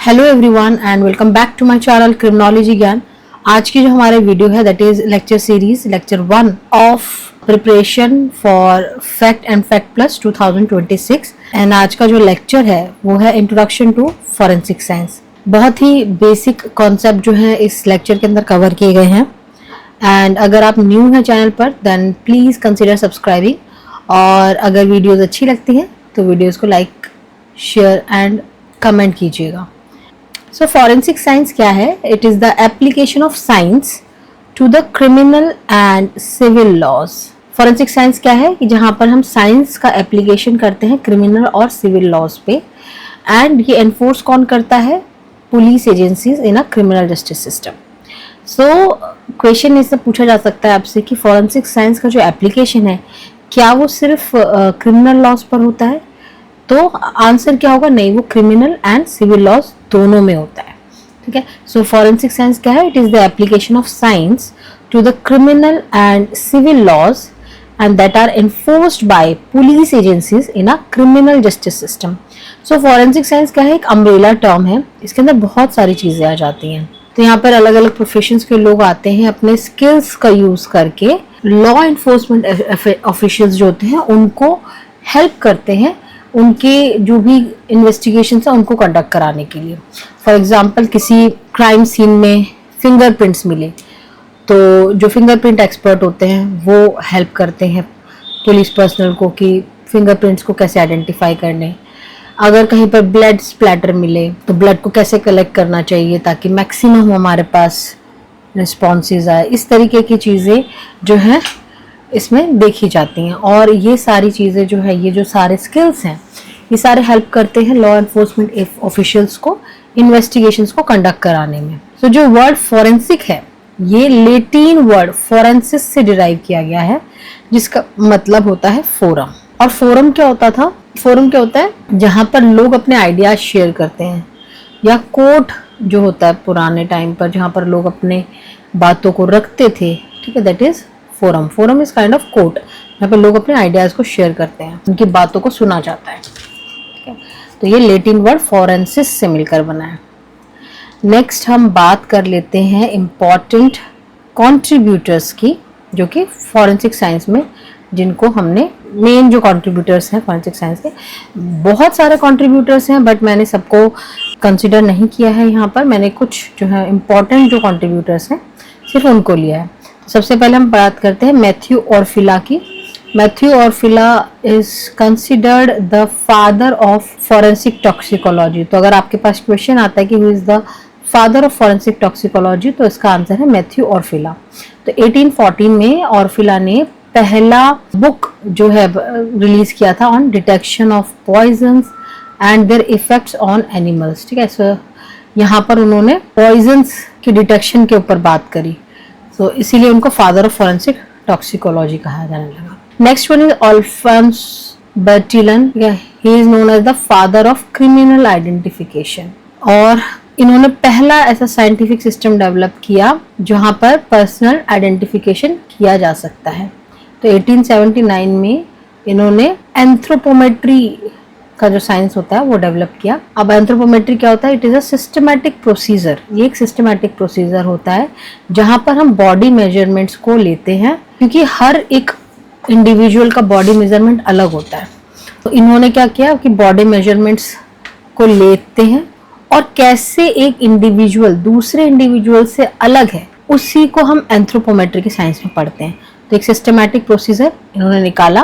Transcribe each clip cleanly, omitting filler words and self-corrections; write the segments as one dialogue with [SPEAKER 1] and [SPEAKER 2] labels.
[SPEAKER 1] Hello everyone and welcome back to my channel Criminology Gyan. आज की जो हमारे वीडियो है that is lecture series lecture 1 of preparation for FACT and FACT plus 2026 and आज का जो लेक्चर है वो है इंट्रोडक्शन टू फॉरेंसिक साइंस। बहुत ही बेसिक कॉन्सेप्ट जो है इस लेक्चर के अंदर कवर किए गए हैं एंड अगर आप न्यू हैं चैनल पर देन प्लीज कंसिडर सब्सक्राइबिंग और अगर वीडियोज अच्छी लगती हैं तो वीडियोज को लाइक शेयर एंड कमेंट कीजिएगा। सो फॉरेंसिक साइंस क्या है? It is the application of science to the criminal and civil laws. Forensic science क्या है कि जहाँ पर हम साइंस का एप्लीकेशन करते हैं क्रिमिनल और सिविल लॉज पे एंड ये एनफोर्स कौन करता है? Police agencies in a criminal justice system. So question इससे पूछा जा सकता है आपसे कि फॉरेंसिक साइंस का जो एप्लीकेशन है क्या वो सिर्फ क्रिमिनल लॉज पर होता है? तो आंसर क्या होगा? नहीं, वो क्रिमिनल एंड सिविल लॉज दोनों में होता है। ठीक है, सो फॉरेंसिक साइंस क्या है? It is the application of science to the criminal and civil laws and that are enforced by police agencies in a criminal justice system. So forensic science क्या है? एक अम्ब्रेला टर्म है, इसके अंदर बहुत सारी चीजें आ जाती हैं। तो यहाँ पर अलग अलग प्रोफेशंस के लोग आते हैं अपने स्किल्स का यूज करके लॉ एनफोर्समेंट ऑफिशियल्स जो होते हैं उनको हेल्प करते हैं उनके जो भी इन्वेस्टिगेशन है उनको कंडक्ट कराने के लिए। फॉर एग्जांपल किसी क्राइम सीन में फिंगरप्रिंट्स मिले तो जो फिंगरप्रिंट एक्सपर्ट होते हैं वो हेल्प करते हैं पुलिस पर्सनल को कि फिंगरप्रिंट्स को कैसे आइडेंटिफाई करने। अगर कहीं पर ब्लड स्प्लैटर मिले तो ब्लड को कैसे कलेक्ट करना चाहिए ताकि मैक्सिमम हमारे पास रिस्पॉन्सेज आए। इस तरीके की चीज़ें जो हैं इसमें देखी जाती हैं और ये सारी चीज़ें जो है ये जो सारे स्किल्स हैं ये सारे हेल्प करते हैं लॉ एनफोर्समेंट ऑफिशियल्स को इन्वेस्टिगेशंस को कंडक्ट कराने में। तो जो वर्ड फॉरेंसिक है ये लेटिन वर्ड फॉरेंसिस से डिराइव किया गया है जिसका मतलब होता है फोरम। और फोरम क्या होता था? फोरम क्या होता है? जहाँ पर लोग अपने आइडियाज शेयर करते हैं या कोर्ट जो होता है पुराने टाइम पर जहाँ पर लोग अपने बातों को रखते थे। ठीक है, that is forum. Forum is kind of court यहाँ पे लोग अपने आइडियाज को शेयर करते हैं, उनकी बातों को सुना जाता है। ठीक है, तो ये लेटिन वर्ड फॉरेंसिस से मिलकर बना है। नेक्स्ट हम बात कर लेते हैं इम्पॉर्टेंट कंट्रीब्यूटर्स की जो कि फॉरेंसिक साइंस में जिनको हमने मेन जो कंट्रीब्यूटर्स हैं फॉरेंसिक साइंस के बहुत सारे कंट्रीब्यूटर्स हैं बट मैंने सबको कंसिडर नहीं किया है। यहाँ पर मैंने कुछ जो है इम्पॉर्टेंट जो कंट्रीब्यूटर्स हैं सिर्फ उनको लिया है। सबसे पहले हम बात करते हैं मैथ्यू ऑर्फिला की। Mathieu Orfila is considered the father of forensic toxicology. तो अगर आपके पास क्वेश्चन आता है कि who is the father of forensic toxicology तो इसका आंसर है मैथ्यू ऑर्फिला। तो 1814 में ऑर्फिला ने पहला बुक जो है रिलीज किया था on detection of poisons and their effects on animals. ठीक है, सो यहाँ पर उन्होंने पॉइजन्स की डिटेक्शन के ऊपर बात करी तो इसीलिए उनको फादर ऑफ फॉरेंसिक टॉक्सिकोलॉजी कहा जाने लगा। Next one is Alphonse Bertillon. He is known as the father of criminal identification और इन्होंने पहला ऐसा साइंटिफिक सिस्टम डेवलप किया जहां पर पर्सनल आइडेंटिफिकेशन किया जा सकता है। तो 1879 में इन्होंने एंथ्रोपोमेट्री का जो साइंस होता है वो डेवलप किया। अब एंथ्रोपोमेट्री क्या होता है? It is a systematic procedure. ये एक सिस्टमैटिक प्रोसीजर होता है जहां पर हम बॉडी मेजरमेंट्स को लेते हैं क्योंकि हर एक इंडिविजुअल का बॉडी मेजरमेंट अलग होता है। तो इन्होंने क्या किया कि बॉडी मेजरमेंट्स को लेते हैं और कैसे एक इंडिविजुअल दूसरे इंडिविजुअल से अलग है उसी को हम एंथ्रोपोमेट्री की साइंस में पढ़ते हैं। तो एक सिस्टमैटिक प्रोसीजर इन्होंने निकाला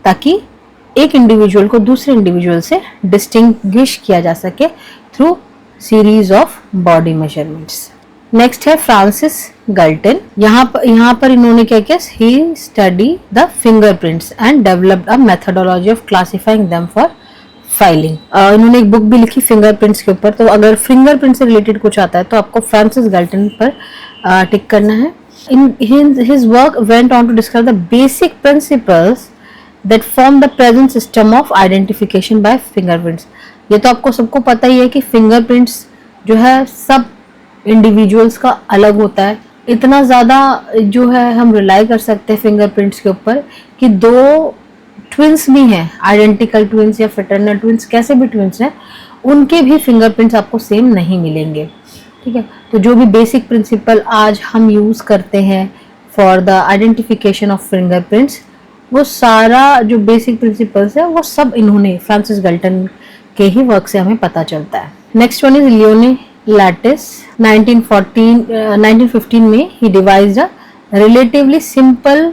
[SPEAKER 1] ताकि एक इंडिविजुअल को दूसरे इंडिविजुअल से डिस्टिंग्विश किया जा सके through series of body measurements. Next है फ्रांसिस गल्टन। यहाँ पर इन्होंने क्या किया? He study the fingerprints and developed a methodology of classifying them for filing. इन्होंने एक बुक भी लिखी फिंगरप्रिंट्स के ऊपर। तो अगर फिंगरप्रिंट से रिलेटेड कुछ आता है तो आपको फ्रांसिस गल्टन पर टिक करना है। His work went on to describe the basic principles that form the present system of identification by fingerprints। ये तो आपको सबको पता ही है कि फिंगरप्रिंट्स जो है सब इंडिविजुअल्स का अलग होता है। इतना ज़्यादा जो है हम रिलाई कर सकते हैं फिंगरप्रिंट्स के ऊपर कि दो ट्विंस भी हैं, आइडेंटिकल ट्विंस या फ्रेटर्नल ट्विंस, कैसे भी ट्विंस हैं, उनके भी फिंगरप्रिंट्स आपको सेम नहीं मिलेंगे, ठीक है। तो जो भी बेसिक प्रिंसिपल आज हम यूज़ करते हैं for the identification of fingerprints, वो सारा जो बेसिक प्रिंसिपल्स है वो सब इन्होंने फ्रांसिस गल्टन के ही वर्क से हमें पता चलता है। Next one is Leone Lattes. 1915 में he devised a relatively simple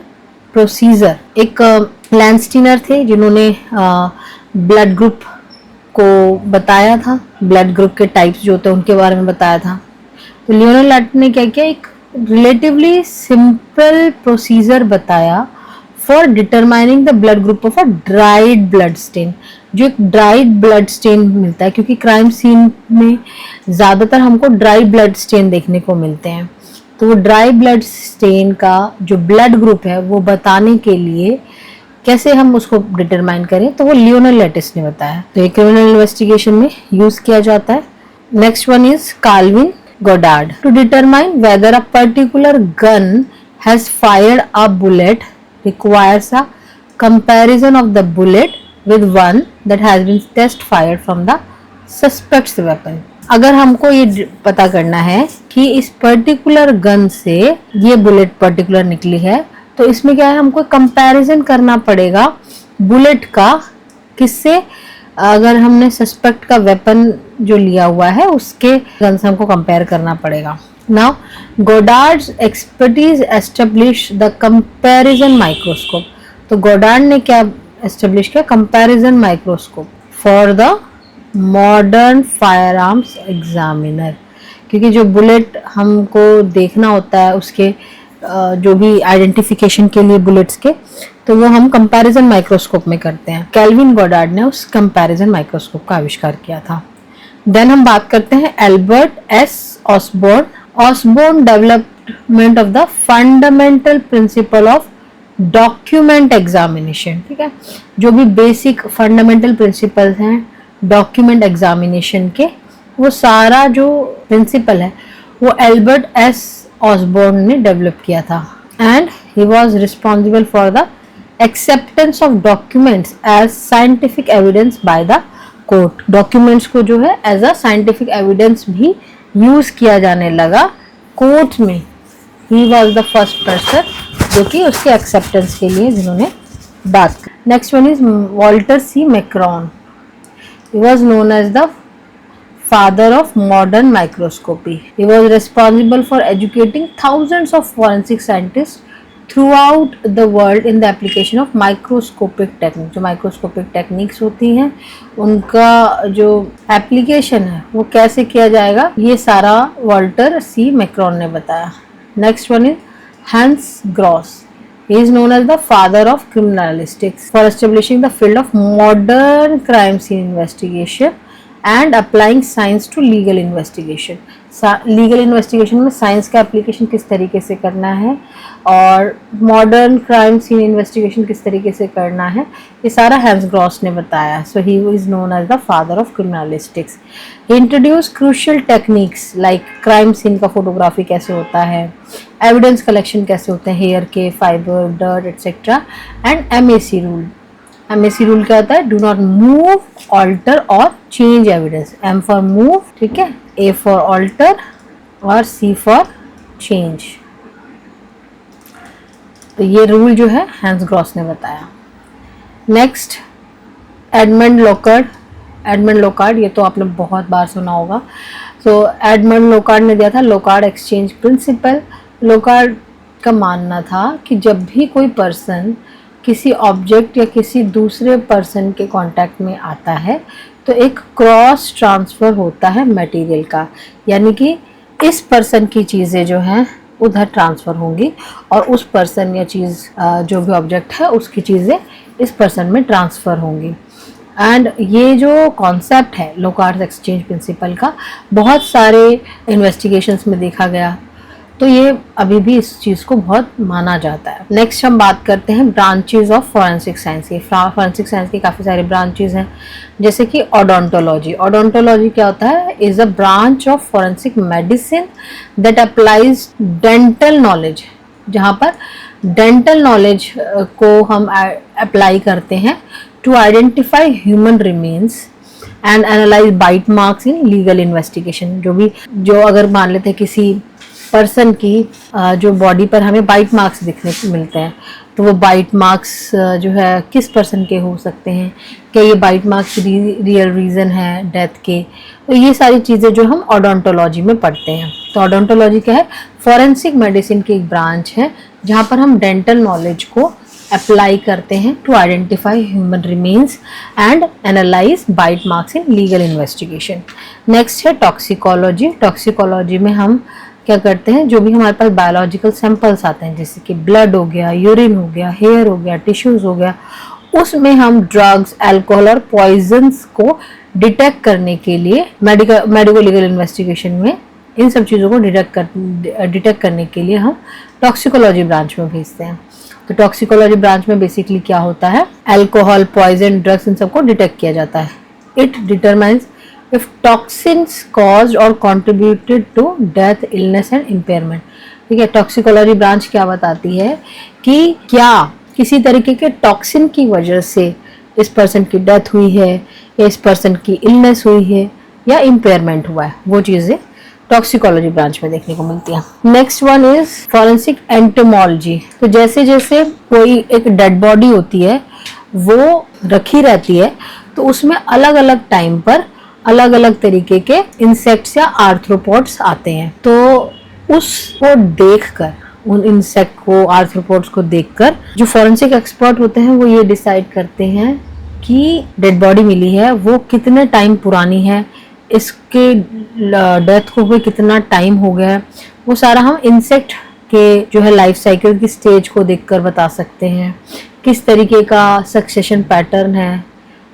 [SPEAKER 1] procedure. एक लैंडस्टीनर थे जिन्होंने ब्लड ग्रुप को बताया था, ब्लड ग्रुप के टाइप्स जो होते हैं उनके बारे में बताया था। तो लियोने लैटिस ने क्या किया, एक रिलेटिवली सिंपल प्रोसीजर बताया for determining the blood group of a dried blood stain. जो एक ड्राइड ब्लड स्टेन मिलता है, क्योंकि क्राइम सीन में ज़्यादातर हमको ड्राई ब्लड स्टेन देखने को मिलते हैं, तो वो ड्राई ब्लड स्टेन का जो ब्लड ग्रुप है वो बताने के लिए कैसे हम उसको डिटरमाइन करें, तो वो लियोने लैटिस ने बताया। तो ये क्रिमिनल इन्वेस्टिगेशन में यूज किया जाता है। Next one is Calvin Goddard. To determine whether a particular gun has fired a bullet requires a comparison of the bullet with one that has been test fired from the suspect's weapon। अगर हमको ये पता करना है कि इस particular gun से ये बुलेट पर्टिकुलर निकली है, तो इसमें क्या है, हमको कंपैरिजन करना पड़ेगा बुलेट का किससे, अगर हमने सस्पेक्ट का वेपन जो लिया हुआ है उसके गन से हमको कंपेयर करना पड़ेगा। Now, Goddard's expertise established the comparison microscope। तो गोडार्ड ने क्या एस्टेब्लिश किया, comparison microscope for the modern fire arms examiner. क्योंकि जो बुलेट हमको देखना होता है उसके जो भी आइडेंटिफिकेशन के लिए बुलेट्स के, तो वो हम कंपैरिजन माइक्रोस्कोप में करते हैं। कैल्विन गोडार्ड ने उस कंपैरिजन माइक्रोस्कोप का आविष्कार किया था। देन हम बात करते हैं Albert S Osborne. Osborne development of the fundamental principle of document examination। ठीक है, जो भी बेसिक फंडामेंटल प्रिंसिपल्स हैं डॉक्यूमेंट एग्जामिनेशन के, वो सारा जो प्रिंसिपल है वो एल्बर्ट एस ऑसबोर्न ने डेवलप किया था। And he was responsible for the acceptance of documents as scientific evidence by the court. Documents को जो है एज अ साइंटिफिक एविडेंस भी यूज किया जाने लगा कोर्ट में। He was the first person जो कि उसके एक्सेप्टेंस के लिए जिन्होंने बात की। Next one is Walter C McCrone. He was known as the father of modern microscopy. He was responsible for educating thousands of forensic scientist throughout the world in the application of microscopic technique. जो microscopic techniques होती हैं उनका जो application है वो कैसे किया जाएगा, ये सारा वॉल्टर सी मैक्रॉन ने बताया। Next one is Hans Gross. He is known as the father of criminalistics for establishing the field of modern crime scene investigation and applying science to legal investigation। Legal investigation में science का application किस तरीके से करना है और modern crime scene investigation किस तरीके से करना है, ये सारा हैंस ग्रॉस ने बताया। So he is known as the father of criminalistics. He introduce crucial techniques like crime scene का फोटोग्राफी कैसे होता है, एविडेंस कलेक्शन कैसे होते हैं, हेयर के, fibre, dirt etcetera, and MAC rule. MAC rule क्या होता है, डू नॉट मूव, ऑल्टर और change evidence. M for move, ठीक है, A फॉर ऑल्टर और C फॉर चेंज। तो ये रूल जो है हैंस ग्रॉस ने बताया। Next Edmond Locard. Edmond Locard, ये तो आपने बहुत बार सुना होगा। सो एडमंड लोकार्ड ने दिया था लोकार्ड एक्सचेंज प्रिंसिपल। लोकार्ड का मानना था कि जब भी कोई पर्सन किसी ऑब्जेक्ट या किसी दूसरे पर्सन के कांटेक्ट में आता है तो एक क्रॉस ट्रांसफ़र होता है मटेरियल का, यानी कि इस पर्सन की चीज़ें जो हैं उधर ट्रांसफ़र होंगी और उस पर्सन या चीज़ जो भी ऑब्जेक्ट है उसकी चीज़ें इस पर्सन में ट्रांसफ़र होंगी। एंड ये जो कॉन्सेप्ट है लोकार्ड एक्सचेंज प्रिंसिपल का बहुत सारे इन्वेस्टिगेशंस में देखा गया, तो ये अभी भी इस चीज़ को बहुत माना जाता है। नेक्स्ट हम बात करते हैं ब्रांचेज ऑफ फॉरेंसिक साइंस की। फॉरेंसिक साइंस के काफ़ी सारे ब्रांचेज हैं, जैसे कि ओडोंटोलॉजी। ओडोंटोलॉजी क्या होता है, is a branch of forensic medicine that applies dental knowledge, जहाँ पर डेंटल नॉलेज को हम अप्लाई करते हैं to identify human remains and analyse bite marks in legal investigation. जो अगर मान लेते हैं किसी पर्सन की जो बॉडी पर हमें बाइट मार्क्स दिखने को मिलते हैं, तो वो बाइट मार्क्स जो है किस पर्सन के हो सकते हैं, क्या ये बाइट मार्क्स रियल रीज़न है डेथ के, तो ये सारी चीज़ें जो हम ओडोंटोलॉजी में पढ़ते हैं। तो ओडोंटोलॉजी क्या है? फॉरेंसिक मेडिसिन की एक ब्रांच है जहाँ पर हम डेंटल नॉलेज को अप्लाई करते हैं to identify human remains and analyse bite marks in legal investigation. Next है टॉक्सिकोलॉजी। टॉक्सिकोलॉजी में हम क्या करते हैं, जो भी हमारे पास बायोलॉजिकल सैंपल्स आते हैं जैसे कि ब्लड हो गया, यूरिन हो गया, हेयर हो गया, टिश्यूज हो गया, उसमें हम ड्रग्स, अल्कोहल और पॉइजन्स को डिटेक्ट करने के लिए मेडिको लीगल इन्वेस्टिगेशन में इन सब चीज़ों को डिटेक्ट करने के लिए हम टॉक्सिकोलॉजी ब्रांच में भेजते हैं। तो टॉक्सिकोलॉजी ब्रांच में बेसिकली क्या होता है, अल्कोहल, पॉइजन, ड्रग्स इन सबको डिटेक्ट किया जाता है। It determines if toxins caused or contributed to death, illness and impairment। ठीक है, टॉक्सिकोलॉजी ब्रांच क्या बताती है कि क्या किसी तरीके के टॉक्सिन की वजह से इस पर्सन की डेथ हुई है या इस पर्सन की इलनेस हुई है या इम्पेयरमेंट हुआ है, वो चीज़ें टॉक्सिकोलॉजी ब्रांच में देखने को मिलती है। Next one is forensic entomology. तो जैसे जैसे कोई एक डेड बॉडी होती है वो रखी रहती है, तो उसमें अलग अलग टाइम पर अलग अलग तरीके के इंसेक्ट्स या आर्थ्रोपोड्स आते हैं। तो उसको देखकर, उन इंसेक्ट को, आर्थ्रोपोड्स को देखकर जो फॉरेंसिक एक्सपर्ट होते हैं वो ये डिसाइड करते हैं कि डेड बॉडी मिली है वो कितने टाइम पुरानी है, इसके डेथ को हुए कितना टाइम हो गया है, वो सारा हम इंसेक्ट के जो है लाइफ साइकिल की स्टेज को देखकर बता सकते हैं। किस तरीके का सक्सेशन पैटर्न है,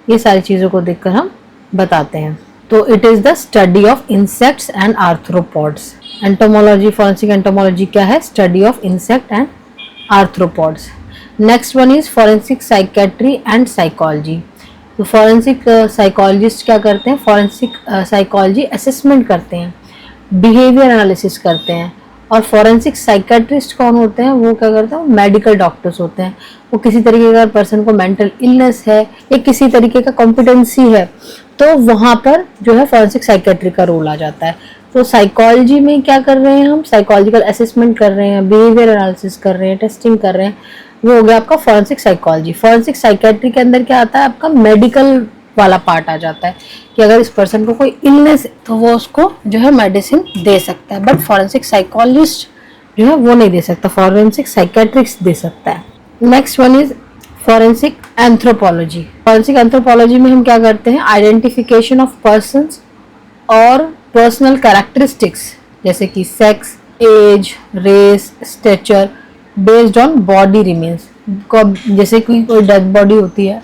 [SPEAKER 1] ये सारी चीज़ों को देखकर हम बताते हैं। तो it is the study of insects and arthropods. Entomology, forensic entomology क्या है? Study of insect and arthropods. Next one is forensic psychiatry and psychology. तो फॉरेंसिक साइकोलॉजिस्ट क्या करते हैं? फॉरेंसिक साइकोलॉजी असेसमेंट करते हैं, बिहेवियर एनालिसिस करते हैं। और फॉरेंसिक साइकेट्रिस्ट कौन होते हैं? वो क्या करते हैं? मेडिकल डॉक्टर्स होते हैं। वो किसी तरीके का पर्सन को मेंटल इलनेस है या किसी तरीके का कॉम्पिटेंसी है, तो वहाँ पर जो है फॉरेंसिक साइकेट्री का रोल आ जाता है। तो साइकोलॉजी में क्या कर रहे हैं हम? साइकोलॉजिकल असेसमेंट कर रहे हैं, बिहेवियर एनालिसिस कर रहे हैं, टेस्टिंग कर रहे हैं, वो हो गया आपका फॉरेंसिक साइकोलॉजी। फॉरेंसिक साइकेट्री के अंदर क्या आता है? आपका मेडिकल वाला पार्ट आ जाता है कि अगर इस पर्सन को कोई इलनेस है तो वो उसको जो है मेडिसिन दे सकता है, बट फॉरेंसिक साइकोलॉजिस्ट जो है वो नहीं दे सकता, फॉरेंसिक साइकेट्रिस्ट दे सकता है। Next one is forensic anthropology. Forensic anthropology में हम क्या करते हैं? आइडेंटिफिकेशन ऑफ पर्सन्स और पर्सनल कैरेक्टरिस्टिक्स जैसे कि sex, age, race, stature based on body remains. जैसे कि कोई डेड बॉडी होती है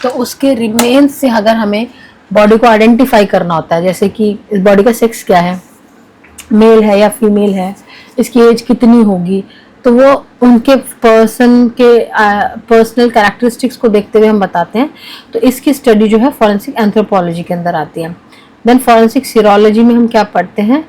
[SPEAKER 1] तो उसके रिमेन्स से अगर हमें बॉडी को आइडेंटिफाई करना होता है, जैसे कि इस बॉडी का सेक्स क्या है, मेल है या फीमेल है, इसकी एज कितनी होगी, तो वो उनके पर्सन के पर्सनल कैरेक्टरिस्टिक्स को देखते हुए हम बताते हैं। तो इसकी स्टडी जो है फॉरेंसिक एंथ्रोपोलॉजी के अंदर आती है। देन फॉरेंसिक सीरोलॉजी में हम क्या पढ़ते हैं?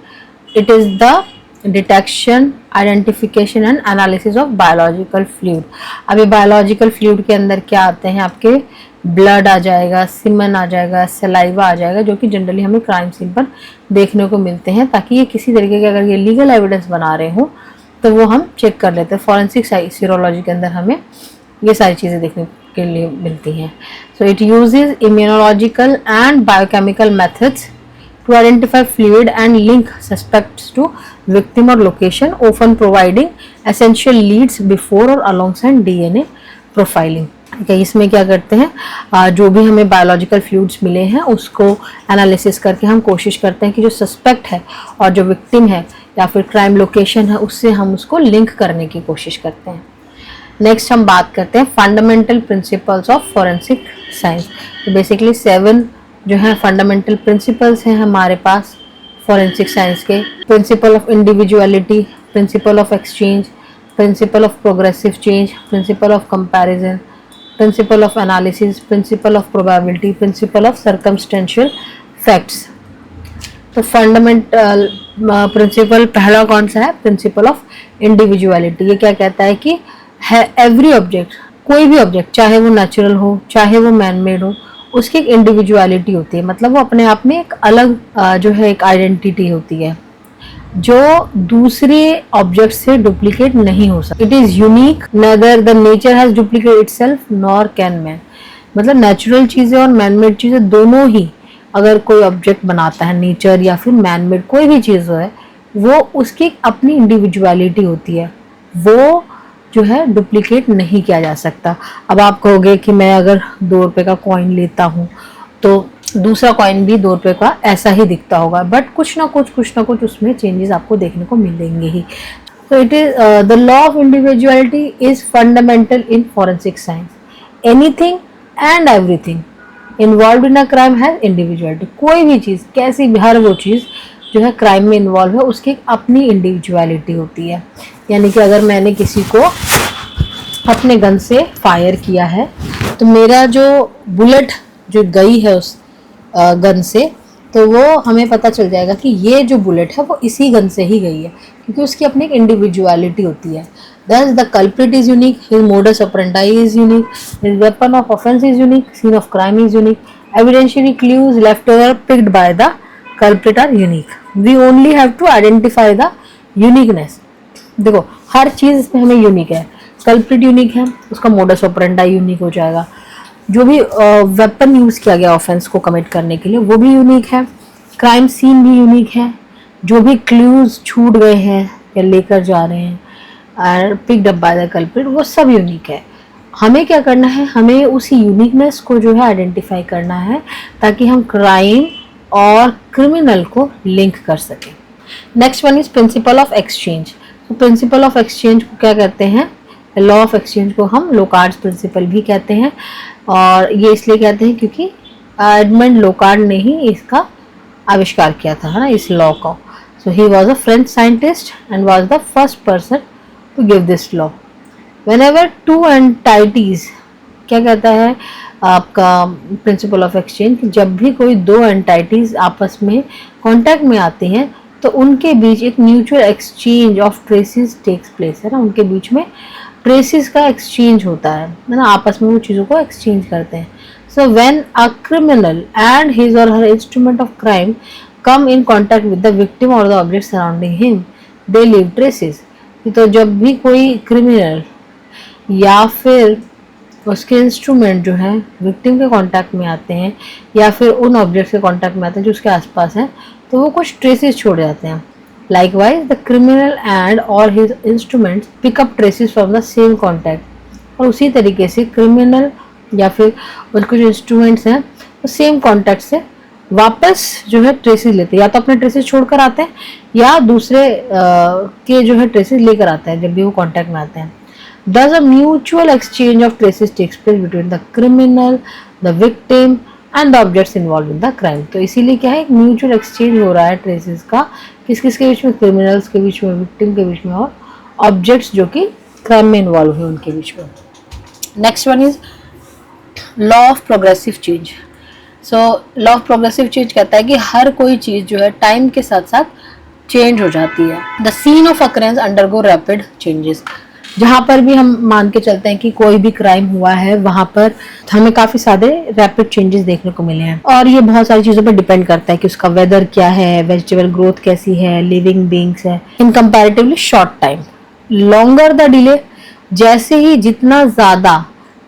[SPEAKER 1] It is the detection, identification and analysis of biological fluid. अभी बायोलॉजिकल फ्लूइड के अंदर क्या आते हैं? आपके ब्लड आ जाएगा, सीमन आ जाएगा, सलाइवा आ जाएगा, जो कि जनरली हमें क्राइम सीन पर देखने को मिलते हैं, ताकि ये किसी तरीके के अगर ये लीगल एविडेंस बना रहे हो तो वो हम चेक कर लेते हैं। फॉरेंसिक सीरोलॉजी के अंदर हमें ये सारी चीज़ें देखने के लिए मिलती हैं। So it uses immunological and biochemical methods to identify fluid and link suspects to victim or location, often providing essential leads before or alongside DNA profiling। okay, इसमें क्या करते हैं? जो भी हमें बायोलॉजिकल फ्लूइड्स मिले हैं उसको एनालिसिस करके हम कोशिश करते हैं कि जो सस्पेक्ट है और जो विक्टिम है या फिर क्राइम लोकेशन है उससे हम उसको लिंक करने की कोशिश करते हैं। नेक्स्ट हम बात करते हैं fundamental principles of forensic science. तो बेसिकली 7 जो है फंडामेंटल प्रिंसिपल्स हैं हमारे पास फॉरेंसिक साइंस के। Principle of individuality, principle of exchange, principle of progressive change, principle of comparison, principle of analysis, principle of probability, principle of circumstantial facts. तो fundamental principle पहला कौन सा है? Principle of individuality. ये क्या कहता है कि एवरी ऑब्जेक्ट, कोई भी ऑब्जेक्ट, चाहे वो नेचुरल हो चाहे वो मैन मेड हो, उसकी एक इंडिविजुअलिटी होती है, मतलब वो अपने आप में एक अलग जो है एक आइडेंटिटी होती है जो दूसरे ऑब्जेक्ट से डुप्लीकेट नहीं हो सकती। It is unique, neither the nature has duplicate itself nor can man. मतलब नेचुरल चीजें और मैनमेड चीजें दोनों ही, अगर कोई ऑब्जेक्ट बनाता है नेचर या फिर मैनमेड कोई भी चीज है, वो उसकी अपनी इंडिविजुअलिटी होती है, वो जो है डुप्लीकेट नहीं किया जा सकता। अब आप कहोगे कि मैं अगर 2 रुपए का कॉइन लेता हूँ तो दूसरा कॉइन भी 2 रुपए का ऐसा ही दिखता होगा, बट कुछ ना कुछ उसमें चेंजेस आपको देखने को मिलेंगे ही। तो it is the law of individuality is fundamental in forensic science. Anything and everything involve in a crime has individuality. कोई भी चीज़, कैसी भी, हर वो चीज़ जो है क्राइम में इन्वॉल्व है उसकी अपनी इंडिविजुअलिटी होती है। यानी कि अगर मैंने किसी को अपने गन से फायर किया है तो मेरा जो बुलेट जो गई है उस गन से, तो वो हमें पता चल जाएगा कि ये जो बुलेट है वो इसी गन से ही गई है, क्योंकि उसकी अपनी एक इंडिविजुअलिटी होती है। Thus the culprit is unique, his modus operandi is unique, his weapon of offense is unique, scene of crime is unique, evidentiary clues left over picked by the culprit are unique. We only have to identify the uniqueness. देखो हर चीज़ इसमें हमें unique है। Culprit unique है, उसका modus operandi unique हो जाएगा, जो भी वेपन यूज़ किया गया ऑफेंस को कमिट करने के लिए वो भी यूनिक है, क्राइम सीन भी यूनिक है, जो भी क्लूज छूट गए हैं या लेकर जा रहे हैं और picked up by the culprit, वो सब यूनिक है। हमें क्या करना है, हमें उसी यूनिकनेस को जो है आइडेंटिफाई करना है ताकि हम क्राइम और क्रिमिनल को लिंक कर सकें। Next one is principle of exchange. तो प्रिंसिपल ऑफ एक्सचेंज को क्या कहते हैं, लॉ ऑफ एक्सचेंज को हम लोकार्ड्स प्रिंसिपल भी कहते हैं, और ये इसलिए कहते हैं क्योंकि एडमंड लोकार्ड ने ही इसका आविष्कार किया था, है ना, इस लॉ का। So he was a French scientist and was the first person to give this law. Whenever two entities, क्या कहता है आपका प्रिंसिपल ऑफ एक्सचेंज, जब भी कोई दो एंटाइटीज आपस में कांटेक्ट में आती हैं तो उनके बीच एक mutual exchange of traces takes place, है ना, उनके बीच में ट्रेसेस का एक्सचेंज होता है ना, आपस में वो चीज़ों को एक्सचेंज करते हैं। So when a criminal and his or her instrument of crime come in contact with the victim or the object surrounding him, they leave traces. तो जब भी कोई क्रिमिनल या फिर उसके इंस्ट्रूमेंट जो है विक्टिम के कांटेक्ट में आते हैं या फिर उन ऑब्जेक्ट्स के कांटेक्ट में आते हैं जो उसके आसपास हैं, तो वो कुछ ट्रेसेस छोड़ जाते हैं। लाइकवाइज द क्रिमिनल एंड और his instruments pick up traces from the same contact. और उसी तरीके से क्रिमिनल या फिर उसके जो इंस्ट्रूमेंट्स हैं वो सेम कांटेक्ट से वापस जो है ट्रेसेस लेते हैं, या तो अपने ट्रेसेस छोड़कर आते हैं या दूसरे के जो है ट्रेसेस लेकर आते हैं जब भी वो कांटेक्ट में आते हैं। Thus a mutual exchange of traces takes place between the criminal, the victim and the objects involved in the crime. तो इसीलिए क्या है, एक म्यूचुअल एक्सचेंज हो रहा है ट्रेसेस का, किस किस के बीच में, क्रिमिनल्स के बीच में, विक्टिम के बीच में और ऑब्जेक्ट्स जो कि क्राइम में इन्वॉल्व है उनके बीच में। Next one is law of progressive change. So law of progressive change कहता है कि हर कोई चीज़ जो है टाइम के साथ साथ चेंज हो जाती है। The scene of occurrence undergo rapid changes. जहाँ पर भी हम मान के चलते हैं कि कोई भी क्राइम हुआ है वहाँ पर हमें काफ़ी सारे रैपिड चेंजेस देखने को मिले हैं, और ये बहुत सारी चीज़ों पर डिपेंड करता है कि उसका वेदर क्या है, वेजिटेबल ग्रोथ कैसी है, लिविंग बींग्स है, in comparatively short time. Longer the delay, जैसे ही जितना ज़्यादा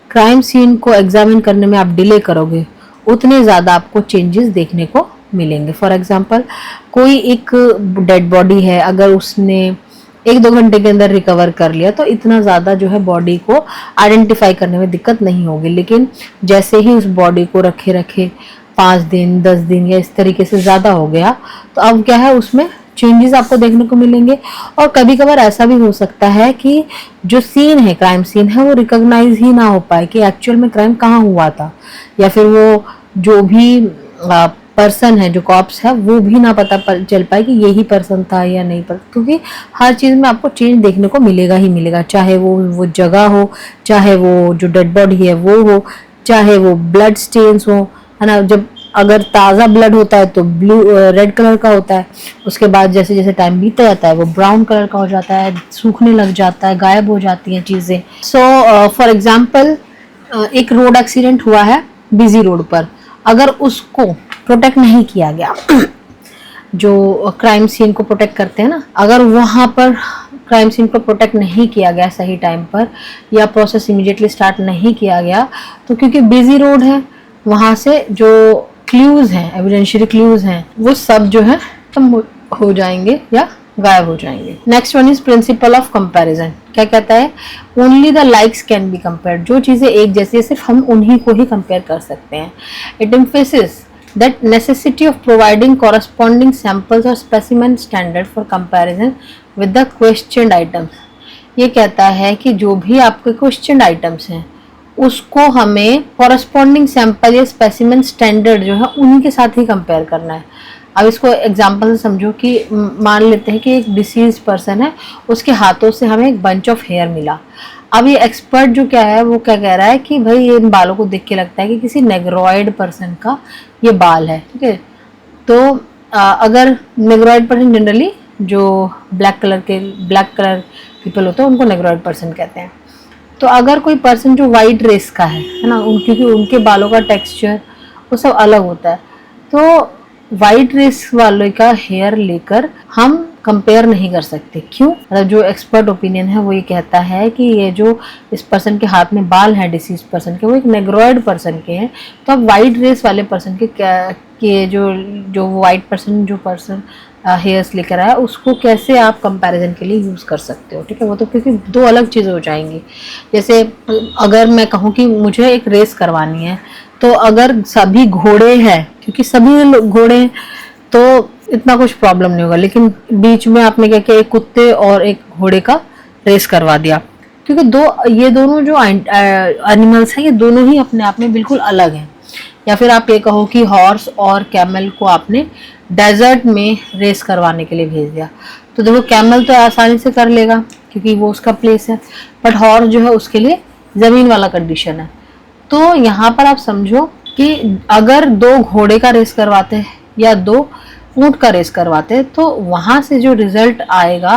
[SPEAKER 1] क्राइम सीन को एग्जामिन करने में आप डिले करोगे उतने ज़्यादा आपको चेंजेस देखने को मिलेंगे। फॉर एग्जाम्पल, कोई एक डेड बॉडी है, अगर उसने 1-2 घंटे के अंदर रिकवर कर लिया तो इतना ज़्यादा जो है बॉडी को आइडेंटिफाई करने में दिक्कत नहीं होगी। लेकिन जैसे ही उस बॉडी को रखे 5 दिन 10 दिन या इस तरीके से ज़्यादा हो गया तो अब क्या है, उसमें चेंजेस आपको देखने को मिलेंगे। और कभी कभार ऐसा भी हो सकता है कि जो सीन है, क्राइम सीन है, वो रिकॉग्नाइज ही ना हो पाए कि एक्चुअल में क्राइम कहाँ हुआ था, या फिर वो जो भी पर्सन है, जो कॉप्स है, वो भी ना पता चल पाए कि यही पर्सन था या नहीं, पर क्योंकि हर चीज़ में आपको चेंज देखने को मिलेगा ही मिलेगा, चाहे वो जगह हो, चाहे वो जो डेड बॉडी है वो हो, चाहे वो ब्लड स्टेन्स हो, है ना। जब अगर ताज़ा ब्लड होता है तो रेड कलर का होता है, उसके बाद जैसे जैसे टाइम बीतता जाता है वो ब्राउन कलर का हो जाता है, सूखने लग जाता है, गायब हो जाती हैं चीज़ें। सो फॉर एग्जाम्पल, एक रोड एक्सीडेंट हुआ है बिजी रोड पर, अगर उसको प्रोटेक्ट नहीं किया गया, जो क्राइम सीन को प्रोटेक्ट करते हैं ना, अगर वहाँ पर क्राइम सीन को प्रोटेक्ट नहीं किया गया सही टाइम पर, या प्रोसेस इमीडिएटली स्टार्ट नहीं किया गया, तो क्योंकि बिजी रोड है, वहाँ से जो क्लूज हैं, एविडेंशियल क्लूज हैं, वो सब जो है खत्म हो जाएंगे या गायब हो जाएंगे। Next one is principle of comparison. क्या कहता है? Only the likes can be compared. जो चीजें एक जैसी है सिर्फ हम उन्हीं को ही कंपेयर कर सकते हैं। It emphasis that necessity of providing corresponding samples or specimen standard for comparison with the questioned items। ये कहता है कि जो भी आपके क्वेश्चन आइटम्स हैं उसको हमें corresponding सैंपल या स्पेसिमेन स्टैंडर्ड जो है उन्हीं के साथ ही कंपेयर करना है। अब इसको एग्जांपल से समझो कि मान लेते हैं कि एक डिसीज पर्सन है, उसके हाथों से हमें एक बंच ऑफ हेयर मिला। अब ये एक्सपर्ट जो क्या है वो क्या कह रहा है कि भाई इन बालों को देख के लगता है कि किसी नेग्रोइड पर्सन का ये बाल है, ठीक है। तो अगर नेग्रोइड पर्सन जनरली जो ब्लैक कलर पीपल होते हैं उनको नेग्रोइड पर्सन कहते हैं। तो अगर कोई पर्सन जो वाइट रेस का है ना, क्योंकि उनके बालों का टेक्सचर वो सब अलग होता है, तो वाइट रेस वाले का हेयर लेकर हम कंपेयर नहीं कर सकते। क्यों? मतलब जो एक्सपर्ट ओपिनियन है वो ये कहता है कि ये जो इस पर्सन के हाथ में बाल हैं डिसीज पर्सन के, वो एक नेग्रोइड पर्सन के हैं। तो अब वाइट रेस वाले पर्सन के जो वाइट पर्सन जो पर्सन हेयर्स लेकर आया उसको कैसे आप कंपैरिजन के लिए यूज़ कर सकते हो, ठीक है। वो तो क्योंकि दो अलग चीज़ें हो जाएंगी। जैसे अगर मैं कहूँ कि मुझे एक रेस करवानी है, तो अगर सभी घोड़े हैं, क्योंकि सभी घोड़े हैं तो इतना कुछ प्रॉब्लम नहीं होगा, लेकिन बीच में आपने क्या किया, एक कुत्ते और एक घोड़े का रेस करवा दिया, क्योंकि ये दोनों जो एनिमल्स हैं ये दोनों ही अपने आप में बिल्कुल अलग हैं। या फिर आप ये कहो कि हॉर्स और कैमल को आपने डेजर्ट में रेस करवाने के लिए भेज दिया, तो देखो कैमल तो आसानी से कर लेगा क्योंकि वो उसका प्लेस है, बट हॉर्स जो है उसके लिए ज़मीन वाला कंडीशन है। तो यहाँ पर आप समझो कि अगर दो घोड़े का रेस करवाते हैं या दो ऊंट का रेस करवाते हैं, तो वहाँ से जो रिजल्ट आएगा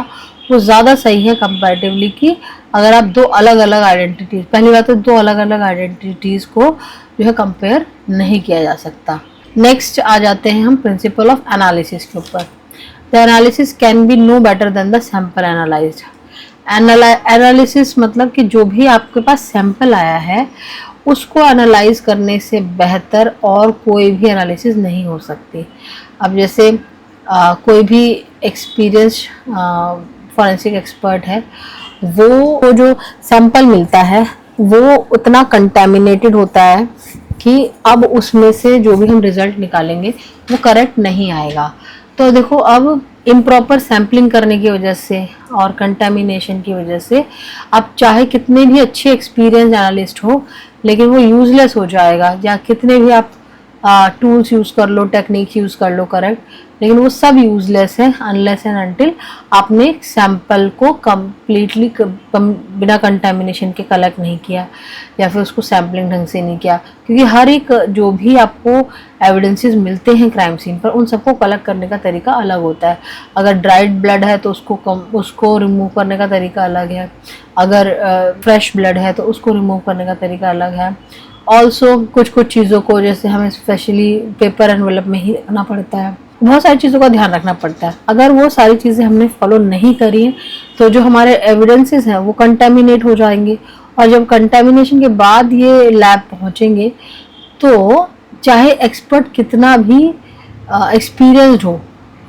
[SPEAKER 1] वो ज़्यादा सही है कंपैरेटिवली कि अगर आप दो अलग अलग आइडेंटिटीज, पहली बात तो दो अलग अलग आइडेंटिटीज को जो है कंपेयर नहीं किया जा सकता। नेक्स्ट आ जाते हैं हम प्रिंसिपल ऑफ एनालिसिस के ऊपर। The analysis can be no better than the sample analysed. Analysis मतलब कि जो भी आपके पास सैंपल आया है उसको एनालाइज करने से बेहतर और कोई भी एनालिसिस नहीं हो सकती। अब जैसे कोई भी एक्सपीरियंस फॉरेंसिक एक्सपर्ट है, वो जो सैंपल मिलता है वो उतना कंटेमिनेटेड होता है कि अब उसमें से जो भी हम रिजल्ट निकालेंगे वो करेक्ट नहीं आएगा। तो देखो अब इम्प्रॉपर सैम्पलिंग करने की वजह से और कंटेमिनेशन की वजह से आप चाहे कितने भी अच्छे एक्सपीरियंस एनालिस्ट हो, लेकिन वो यूजलेस हो जाएगा। या कितने भी आप टूल्स यूज़ कर लो, टेक्निक यूज़ कर लो करेक्ट, लेकिन वो सब यूजलेस है अनलेस एंड अनटिल आपने सैंपल को कम्प्लीटली बिना कंटेमिनेशन के कलेक्ट नहीं किया या फिर उसको सैम्पलिंग ढंग से नहीं किया। क्योंकि हर एक जो भी आपको एविडेंसेस मिलते हैं क्राइम सीन पर, उन सबको कलेक्ट करने का तरीका अलग होता है। अगर ड्राइड ब्लड है तो उसको रिमूव करने का तरीका अलग है, अगर फ्रेश ब्लड है तो उसको रिमूव करने का तरीका अलग है। ऑल्सो कुछ चीज़ों को जैसे हमें स्पेशली पेपर एनवेलप में ही रखना पड़ता है, बहुत सारी चीज़ों का ध्यान रखना पड़ता है। अगर वो सारी चीज़ें हमने फॉलो नहीं करी हैं तो जो हमारे एविडेंसेस हैं वो कंटेमिनेट हो जाएंगे, और जब कंटेमिनेशन के बाद ये लैब पहुंचेंगे तो चाहे एक्सपर्ट कितना भी एक्सपीरियंस्ड हो,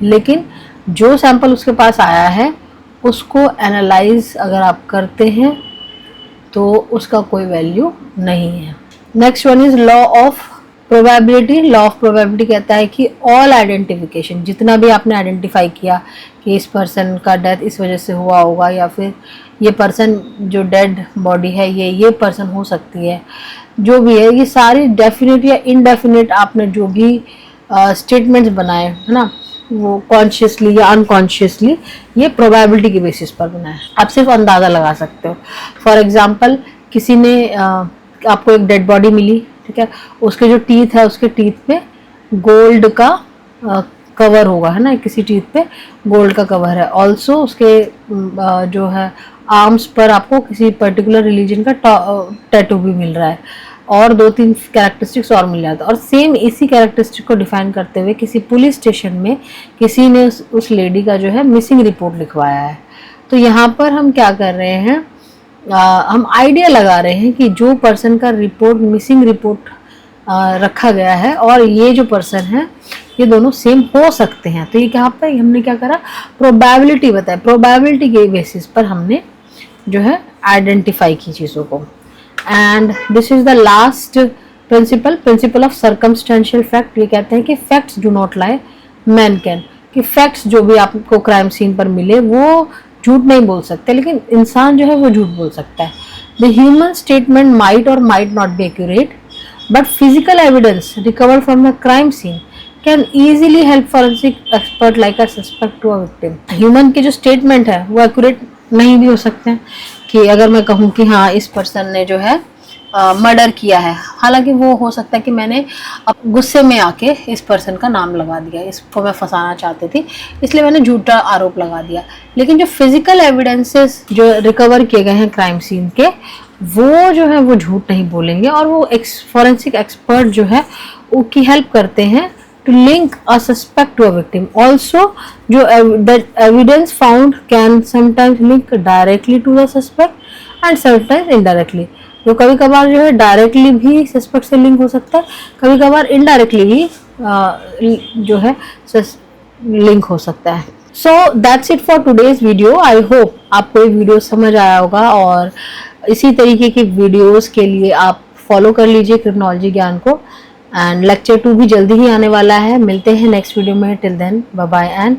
[SPEAKER 1] लेकिन जो सैंपल उसके पास आया है उसको एनालाइज अगर आप करते हैं तो उसका कोई वैल्यू नहीं है। Next one is law of probability. Law of probability कहता है कि ऑल आइडेंटिफिकेशन, जितना भी आपने आइडेंटिफाई किया कि इस पर्सन का डेथ इस वजह से हुआ होगा या फिर ये पर्सन जो डेड बॉडी है ये पर्सन हो सकती है, जो भी है, ये सारी डेफिनेट या इनडेफिनेट आपने जो भी स्टेटमेंट्स बनाए है ना, वो कॉन्शियसली या अनकॉन्शियसली ये प्रोबेबिलिटी के बेसिस पर बनाए। आप सिर्फ अंदाज़ा लगा सकते हो। फॉर एग्जांपल किसी ने आपको एक डेड बॉडी मिली, ठीक है, उसके जो टीथ है उसके टीथ पे गोल्ड का कवर होगा, है ना, किसी टीथ पे गोल्ड का कवर है। ऑल्सो उसके जो है आर्म्स पर आपको किसी पर्टिकुलर रिलीजन का टैटू भी मिल रहा है। और 2-3 कैरेक्टरिस्टिक्स और मिल जाता। और सेम इसी कैरेक्टरिस्टिक को डिफाइन करते हुए किसी पुलिस स्टेशन में किसी ने उस लेडी का जो है मिसिंग रिपोर्ट लिखवाया है। तो यहाँ पर हम क्या कर रहे हैं, हम आइडिया लगा रहे हैं कि जो पर्सन का रिपोर्ट मिसिंग रिपोर्ट रखा गया है और ये जो पर्सन है ये दोनों सेम हो सकते हैं। तो ये क्या पर हमने क्या करा, प्रोबेबिलिटी बताया, प्रोबेबिलिटी के बेसिस पर हमने जो है आइडेंटिफाई की चीज़ों को। And this is the last principle of circumstantial fact. ये कहते हैं कि facts do not lie, man can. कि फैक्ट्स जो भी आपको क्राइम सीन पर मिले वो झूठ नहीं बोल सकते, लेकिन इंसान जो है वो झूठ बोल सकता है। द ह्यूमन स्टेटमेंट माइट और might not be accurate, but physical evidence recovered from the crime scene can easily help forensic expert like a suspect to a victim. Human के जो स्टेटमेंट है वो एक्यूरेट नहीं भी हो सकते हैं, कि अगर मैं कहूँ कि हाँ इस पर्सन ने जो है मर्डर किया है, हालांकि वो हो सकता है कि मैंने गुस्से में आके इस पर्सन का नाम लगा दिया, इसको मैं फंसाना चाहती थी इसलिए मैंने झूठा आरोप लगा दिया। लेकिन जो फिजिकल एविडेंसेस जो रिकवर किए गए हैं क्राइम सीन के, वो जो है वो झूठ नहीं बोलेंगे, और वो फॉरेंसिक एक्सपर्ट जो है उसकी हेल्प करते हैं to link a suspect to a victim. Also, जो the evidence found can sometimes link directly to the suspect and sometimes indirectly. जो कभी कभार जो है डायरेक्टली भी सस्पेक्ट से लिंक हो सकता है, कभी कभार इनडायरेक्टली भी जो है लिंक हो सकता है। So that's it for today's video. I hope आपको ये वीडियो समझ आया होगा, और इसी तरीके की वीडियोस के लिए आप फॉलो कर लीजिए क्रिमिनोलॉजी ज्ञान को। एंड लेक्चर 2 भी जल्दी ही आने वाला है। मिलते हैं नेक्स्ट वीडियो में। Till then bye bye and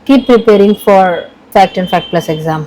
[SPEAKER 1] keep preparing for FACT and FACT plus exam.